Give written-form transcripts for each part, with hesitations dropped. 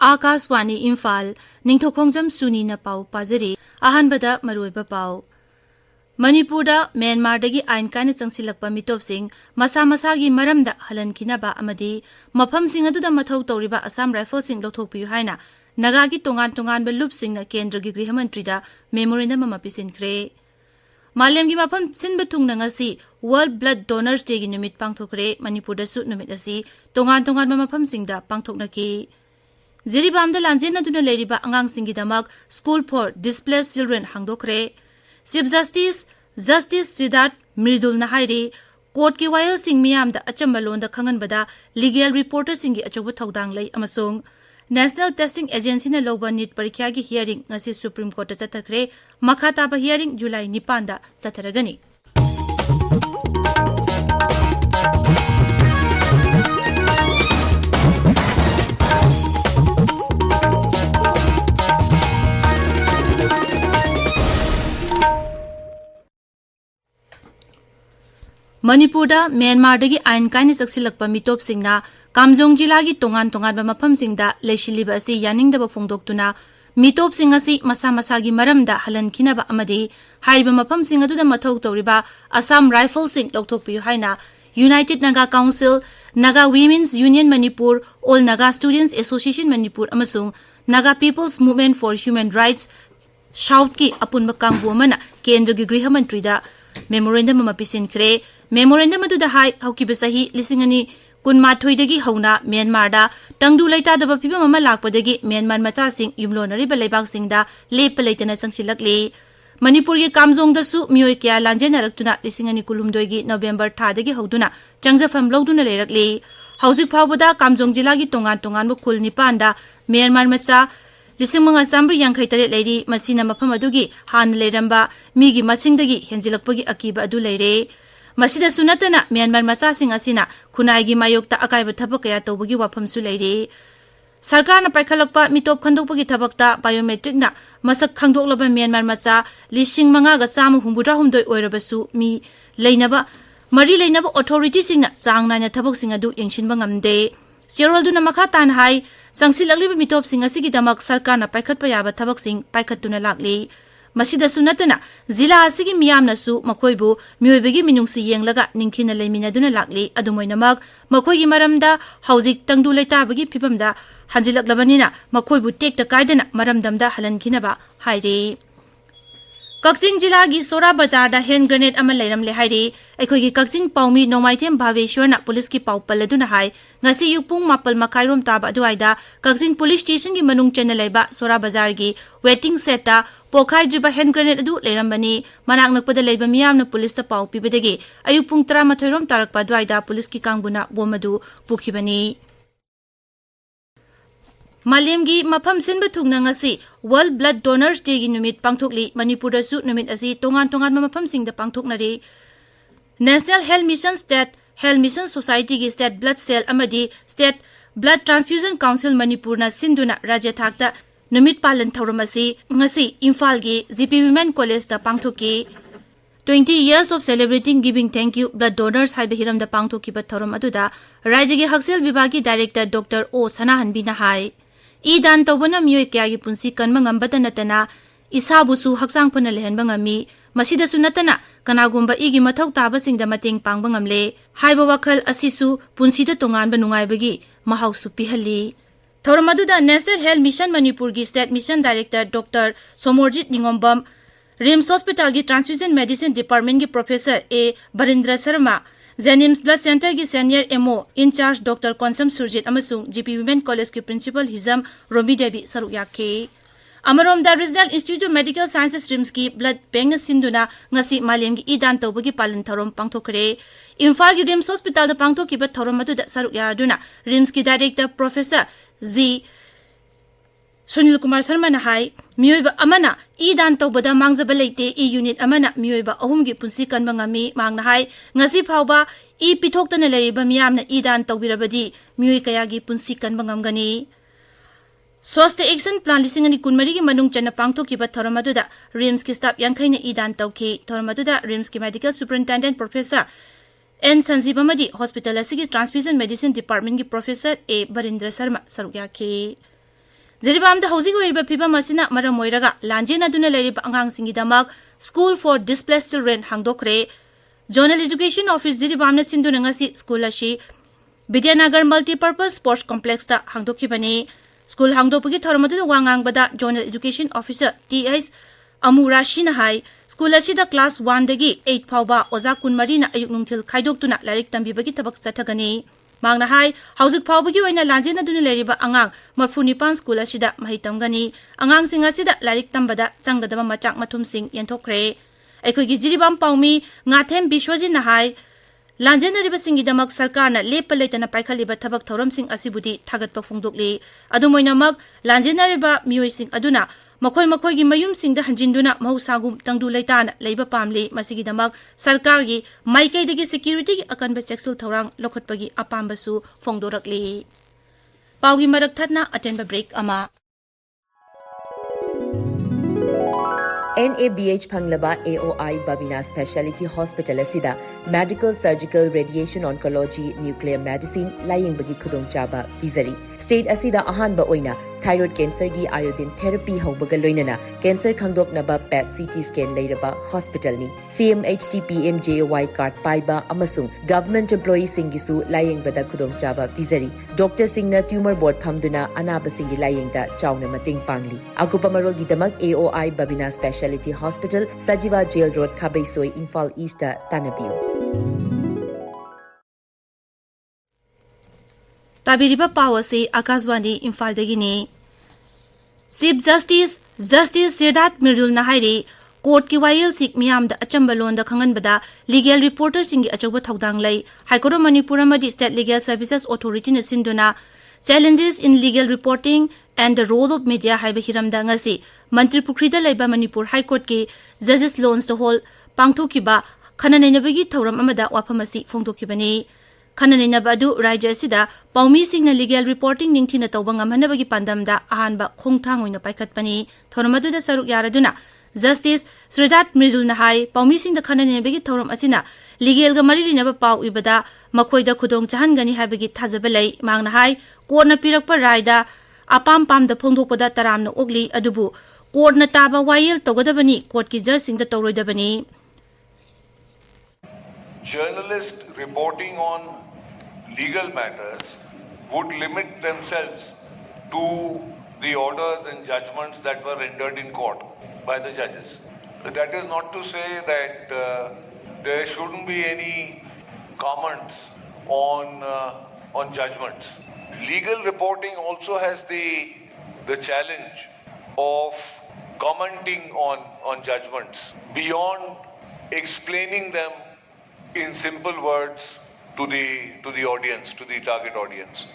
Akaswani Imphal Ningthoukhongjam Suni na pau pazari ahanbada maruiba pau Manipurda Myanmar dagi ain kaina changsilakpa mitop sing masa masagi maramda halankinaba amadi mafam sing aduda mathau tawriba Assam Rifle sing lothokpiyu haina Naga gi tongan ba loop sing na kendra gi Griha Mantri da memorandum ama pisinkhre Malyam gi mafam sinba thungna ngasi World Blood Donors Day gi numit pangthokre Manipur da su numit asi tongan ba mafam sing da pangthoknaki Ziribam da lanjen na duna leiriba angang singi damak School for Displaced Children hangdokre Chief Justice Siddharth Mridul na hairi court ki wayal sing miyam da achamba lon da khangan bada legal reporter singi achobu thaudang lai amasung National Testing Agency na loba NEET parikya gi hearing ngasi Supreme Court da chathakre makha taba hearing July 9 da chatharagani Manipurda Myanmar dagi ain kaini saksilakpa mitop singna Kamjong jila gi tongan ba mafam singda leishiliba asi yaningdaba phongdoktuna mitop sing asi masa gi maramda halankinaba amadi haiba mafam sing aduda mathau tawriba Assam Rifle sing lokthokpiyu haina United Naga Council Naga Women's Union Manipur All Naga Students Association Manipur amasung Naga People's Movement for Human Rights Shout ki apunba kangbu amana kendra gi Griha Mantri da memorandum ama pisinkhre memorandum adu da hai haukiba sahi lisingani kunmathoi dagi hauna Myanmar da tangdu laita da phibam ama lakpadagi Myanmar macha sing yumlonari ba leibak sing da lepa leitana sangsilakle Manipur gi Kamjong da su mioi kya lanjena raktuna lisingani kulumdoi gi November tha dagi hauduna changjafam loduna lerakle haujik phawbada Kamjong jila gi tongan bu khul nipan da Myanmar macha Lisimanga Sambri Yankhaitare Lady Masina Mafamadugi Han Leramba Migi Masingdagi Henjilakpagi Akiba Adu Leire Masida Sunatana Myanmar Masa Sing Asina Kunai Mayokta Akaiba Tabakaya Tobagi Wapam Suleire Sarkarna Paikalakpa Mitop Kandopagi Tabakta Biometric na Masak Kangdoklaba Myanmar Masa Lishing Mangaga Samu Humbudra Humdoi Oirabasu Mi Leinaba Mari Leinaba Authority Singna Sangnana Tabak Singadu Yangshin Bangamde Sieralduna Makatan Hai Sangsilakliba mitop sing asigi damak sarkarna paikhatpa yaba thabak sing paikhatuna lakli masida sunatana zila asigi miyamna su makoibu mioibegi minungsi yenglaga ningkhina leiminaduna lakli adumoinamak makoigi maramda haujik tangdu leitabagi phibamda hanjilaklabanina makoibu tekta kaidana maramdamda halankhinaba hairi Kakching jila gi Sora Bazar da hand grenade ama leiram le hairi aikoi gi Kakching Paumi Nomaithem Bhaveshwar na police ki paupaladuna hai ngasi yupung mapal makhairom taba aduaida Kakching police station gi manung chena leiba Sora Bazar gi waiting set ta pokhai driba hand grenade adu leirambani manak nakpada leiba miyamna police ta pau pibedagi ayupung 13 rom tarakpa aduaida police ki kangbuna bomadu pukhibani Malemgi mafam sinba thungna ngasi World Blood Donors Day gi numit pangthokli Manipur da su numit asi tongan mafam singda pangthoknari National Health Mission State Health Mission Society gi State Blood Cell amadi State Blood Transfusion Council Manipur na sinduna rajya thakta numit palan thauramasi ngasi Imphal gi GP Women College da pangthoki 20 years of celebrating giving thank you blood donors hai behiram da pangthoki ba thoram aduda rajya gi haksel vibhagi director Dr. O Sanahanbi na hai Idan tawbana miyoy kaya gi punsi kanma ngambata natana isabusu haksang phana lehenba ngami masida su natana kanagumba igi mathau taba singda mateng pangba ngamle haiba wakhal asisu punsi da tongan ba nungai bagi mahau su pihalli thoramadu da National Health Mission Manipur gi State Mission Director Dr. Somorjit Ningombam Rims Hospital gi Transfusion Medicine Department gi Professor A Barindra Sharma Janims Blood Center ki Senior MO in charge Dr. Konsam Surjit amasung GP Women College ki Principal Hizam Romi Devi saruyake Amarom da Regional Institute of Medical Sciences Rims ki Blood Bank sinduna ngasi malem gi idan tawbagi palan tharom pangthokre Imphal gi Rims Hospital da pangthoki ba thorom adu da saruyaduna Rims ki Director Professor Z Sunil Kumar Sharma na hai miyoiba amana idan tawbada mangjaba leite e unit amana miyoiba ahumgi punsi kanba ngami mangna hai ngasi phawba e pithoktana leiba miyamna idan tawbirabadi miyoi kayagi punsi kanba ngamgani Swasthya Action Plan lisingani kunmari gi manung chana pangthoki ba thoramadu da Rims ki staff yankhaina idan tawki thoramadu da Rims ki Medical Superintendent Professor N Sanjeev amadi Hospital asigi Transfusion Medicine Department ki Professor A Barindra Sharma sarugya ke Ziribamda housing oiriba phibam asina maram oiraga lanjena duna leiriba angangsinggidamak School for Displaced Children hangdokre. Zonal Education Office Ziribamna sinduna ngasi school ashi Vidyanagar Multipurpose Sports Complex ta hangdokhibani. School hangdokpagi thormadu wangangbada Zonal Education Officer TS Amurashi na hai school asida class 1 dagi 8 phawba oza kunmari na ayuk nungthil khaidoktuna larik tambibagi tabak chathagani. Mangna hai hausuk phawbagi oina lanjena duna leriba angang marfunipan school asida mahitamgani. Angang sing asida larik tambada changgadaba machak mathum sing yenthokre. Aikhoigi jiribam paumi ngathem Bishwajit na hai lanjena riba singidamak sarkarna lepa leitana paikhaliba thabak thoram sing asibudi thagatpa phungdokli. Adumoina mak lanjena riba mioi sing aduna makhoi gi mayum singda hanjinduna mahusagum tangdu leitana leiba pamli masigidamak sarkargi maikaidagi security gi akanba cheksul thorang lokhotpagi apambasu phongdorakli. Paugi marak thatna atenba break ama. NABH Phanglaba AOI Babina Specialty Hospital asida Medical, Surgical, Radiation Oncology, Nuclear Medicine laying bagi khudong chaba vizari. State asida ahanba oina thyroid cancer gi iodine therapy haubaga loinana cancer khangdok naba PET CT scan leiraba hospital ni. CMHT PMJY card paiba amasung government employee singisu laying bada khudong chaba vizari. Doctor singna tumor board phamduna anaba singi laying da chawna mating pangli. Akupa marol gi damak AOI Babina Specialty Hospital, Sajiva Jail Road, Kabaisoi, Imphal East, Tanabiu. Tabiriba Pawasi, Akaswani, Imphal Degini. Chief Justice Sidat Mirdul Nahiri, Court ki Wail Sik Miam the Achambalon the Kanganbada, Legal Reporter Singi Achoba Togdang Lay, Haikoro Manipuramadi State Legal Services Authority Sinduna, Challenges in Legal Reporting and the Role of Media Haiba Hiram Dangasi, Mantri Pukrida Laiba Manipur High Court ki Judges Loans the whole Pangtokiba, Kananabagi Toram Amada Wapamasi Fongtokibani. Kananabadu Raja Sida, Paumi Singna Legal Reporting Ningtina Tobanga Manabagi Pandamda, Ahanba Kongtang in the Paikatpani, Toramadu the Saruk Yaraduna, Justice Sridat Mirdul Nahai, Paumi Sing the Kananabagi Toram Asina, Legal Gamari never Pau Ibada, Makoida Kudong Chahangani Habagi Tazabelay, Mangnahai, Korna Pirakpa Raida, Apam Pam the Pondopoda Taram no Ugli, Adubu, Korna Taba Wail Togodabani, Court ki Judge Sing the Torodabani. Journalists reporting on legal matters would limit themselves to the orders and judgments that were rendered in court by the judges. That is not to say that there shouldn't be any comments on judgments. Legal reporting also has the challenge of commenting on judgments beyond explaining them in simple words to the audience, to the target audience.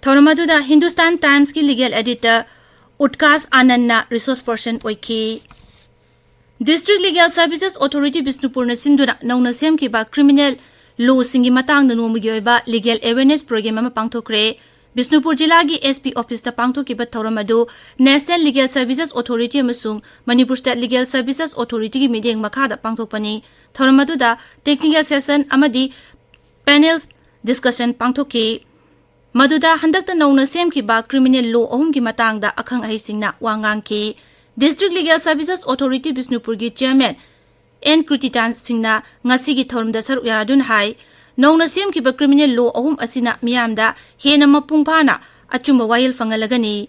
Thoramaduda Hindustan Times ki legal editor Utkas Ananna resource person oiki. District Legal Services Authority Bisnupur na sinduna nauna sem ki ba criminal law singi matang na nomugi oiba legal awareness program ama pangthokre. Bisnupur Jilagi SP Office ta pangthokiba thoramadu National Legal Services Authority amasung Manipur State Legal Services Authority ki meeting makhada pangthokpani. Thoramadu da technical session amadi panels discussion pangthoki. Maduda handakta nauna sem ki ba criminal law ohum ki matang da akhang ahi singna wangang ki. District Legal Services Authority Bisnupur ki chairman N Krititan singna ngasi ki thorum da saruk yaradun hai. Nauna sem ki ba criminal law ahum asina miyamda hena mapungphana achumba wail fangalagani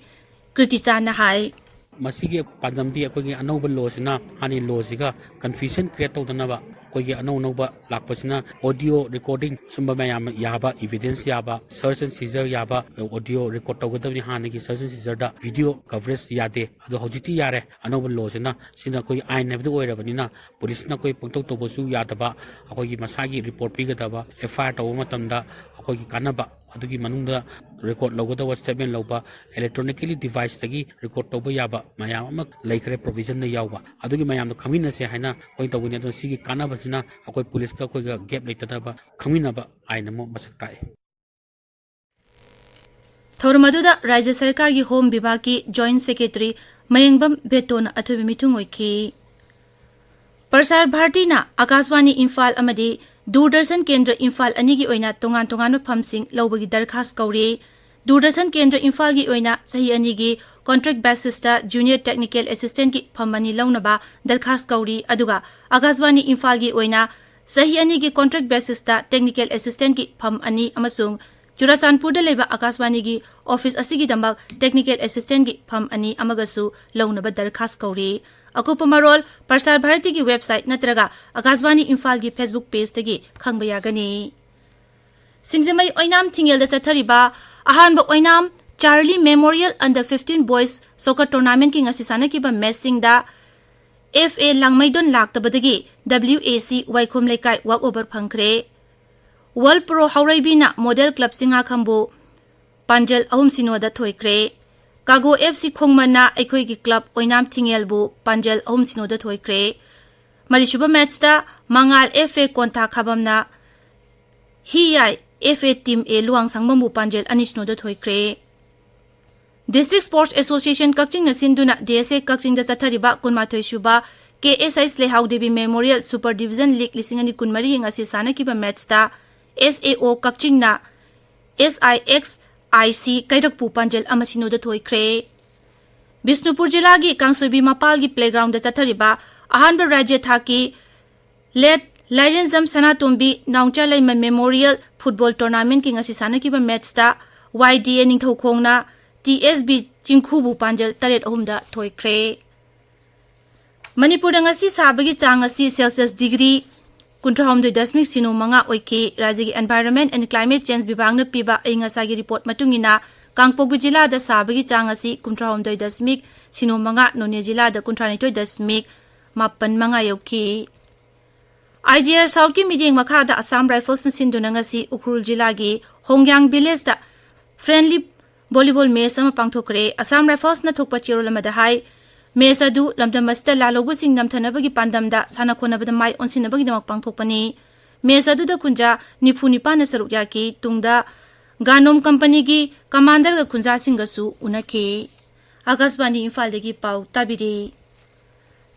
Krititan na hai. Masige pandamdi akogi anauba law sina ani law siga confusion create tawdanaba akogi anauba lakpasina audio recording sumba mayam yaba evidence yaba search and seizure yaba audio record tawgadabni hanagi search and seizure da video coverage yade ado hojiti yare anauba law sina koi ain nebdu oirabanina police na koi pangtok tobosu yadaba akogi masagi report pigadaba FIR tawma tamda akogi kanaba adugi manungda record logadawa statement loba electronically device tagi record toba yaba mayam ama laikre provision na yawba adugi mayam khamina se haina koi tawuni ado sigi kanaba jina akoi police ka koi gap leitadaba khamina ba aina mo masak tai. Thormaduda Rajya Sarkar ki Home Vibhag ki Joint Secretary Mayengbam Beton athubi mitung oiki. Prasar Bharati na Akaswani Imphal amadi Doordarshan Kendra Imphal anigi oina tongan mafamsing laubagi darkhas kauri. Doordarshan केंद्र इम्फाल की ओइना सही अनि की contract basis junior technical assistant की फम अनि लौनबा दरखास्त कौरी अदुगा आकाशवाणी इम्फाल की ओइना सही अनि की कॉन्ट्रैक्ट बेसिस टेक्निकल असिस्टेंट की फम अनि अमसुंग चुराचांदपुर लेबा आकाशवाणी की ऑफिस असिगी दमक टेक्निकल असिस्टेंट की फम अनि अमगसु लौनबा दरखास्त कौरी अकुप मरोल प्रसार भारती की वेबसाइट नत्रगा आकाशवाणी इम्फाल की फेसबुक पेज तगी खंगबा यागनी सिंगजमई ओइनाम थिंगेल द चथरिबा अहानब Oinam Charlie memorial under 15 boys soccer tournament की ngasi sanakibा मैचिंग दा FA langmaidon laktabadagi WAC Waikhom lekai walk over phangkhre World Pro Hauraibina Model Club singa khambu Panjal ahum sinoda thoikre Kago FC khongmana aikhoi gi club oinam thingel bu Panjal ahum sinoda thoikre Marishuba match da Mangal FA konta khabamna Hiyai FA team A luang sangmamu Panjal anisnoda thoikre District Sports Association Kakching na sinduna DSA Kakching da chathariba kunmathoi suba KSI Slehau Devi Memorial Super Division League lisingani kunmari ngasi sanakiba match ta SAO Kakching na SIXIC Kairakpu Panjal amasino da thoikre Bisnupur jila gi Kangsobi Mapal gi playground da chathariba ahanba rajya thaki Let Lairenjam Sanatombi Naungcha Laima Memorial Football Tournament ki ngasi sanakiba match ta YDA Ningthoukhongna TSB Chingkhubu Panjal Taret Ahumda Thoikre Manipur ngasi sabagi chang asi Celsius degree 39.06 sino manga oike Rajya Environment and Climate Change Bibangna piba ingasagi report matungina Kangpoku jila da sabagi chang asi 39.06 sino manga Nonye jila da 39.06 mapan manga yoki IGR South ki meeting makha da Assam Rifles sinduna ngasi Ukrul jila gi Hongyang village da friendly volleyball match sama pangthokre Assam Rifles na thokpa chirolamada hai match adu lamdamasta lalobu sing namthanabagi pandamda sana khonabada mai onsinabagi damak pangthokpani match adu da kunja nipunipa na saruk yaki tungda Ganom company gi commander ga kunja singasu unake Akashvani Imphal dagi pau tabiri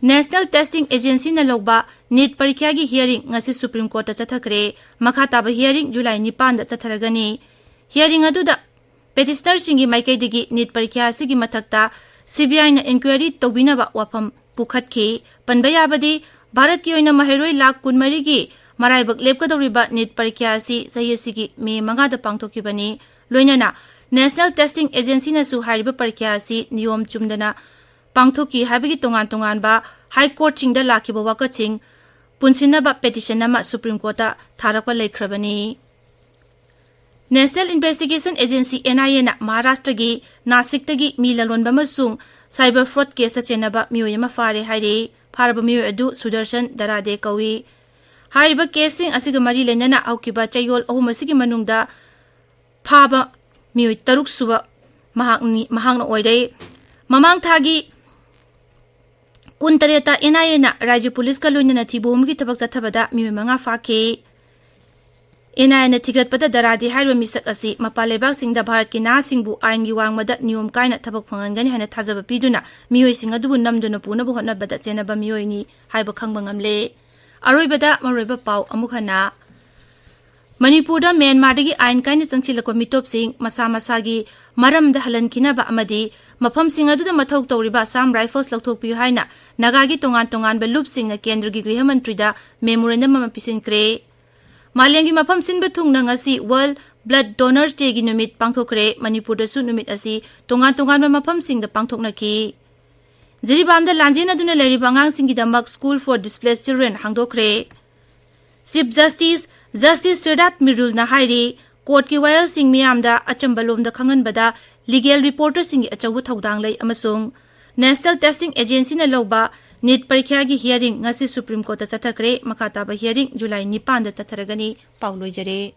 National Testing Agency na logba NEET parikya gi hearing ngasi Supreme Court ta chathakre makha taba hearing July 9 da chatharagani hearing adu da Petitioner singi maikai digi NEET parikya sigi mathakta CBI na inquiry tobinaba wafam pukhatki panbayabadi Bharat ki oina maheroi lakh kunmari gi maraibak lepkadoriba NEET parikya si sahi sigi me manga da pangthokibani loinana National Testing Agency na su hariba parikya si niyom chumdana pangthoki habigi tongan ba High Court chingda lakhiba wakaching punsinaba petition nama Supreme Court ta tharakpa leikhrabani National Investigation Agency NIA na Maharashtra gi Nasik tagi mi lalonba masung cyber fraud case chenaba miyoy ma fare haire farba miyoy adu Sudarshan Darade kawi hariba casing asiga mari lenana aukiba chayol ahum asigi manungda phaba miyoy taruk suba mahangna oire mamang thagi kuntareta NIA na Rajya Police ka loinana thibom gi tabak chathabada miyoy manga fake NIA na thigat pada daradi hairwa misak asi mapalebak singda Bharat ki na singbu ain gi wangmada niyom kaina thabak phangangani hana thajaba piduna miyoy singa dubu namduna puna bu hotna bada chenaba miyoy ni haiba khangba ngamle aroibada maroiba pau amukhana Manipur da Myanmar dagi ain kaina changchilakwa mitop sing masa masagi maram da halan kinaba amadi mafam singa du da mathok tawriba Assam Rifles lathokpi haina nagagi tongan ba loop sing na kendra gi griha mantri da memorandum ma pisin kre Malengi mafam sin batung na ngasi World Blood Donors Day gi numit pangthokre Manipur da su numit asi tongan ba mafam sing da pangthokna ki Jiribam da lanjena duna leri bangang sing gi damak School for Displaced Children hangdokre Chief Justice Siddharth Mirul na hairi court ki wayal sing miyam da achambalom da khangan bada legal reporter sing achawu thodang lai amasung National Testing Agency na logba NEET parikya gi hearing ngasi Supreme Court ta chathakre makata ba hearing July 9 da chatharagani pauloi jare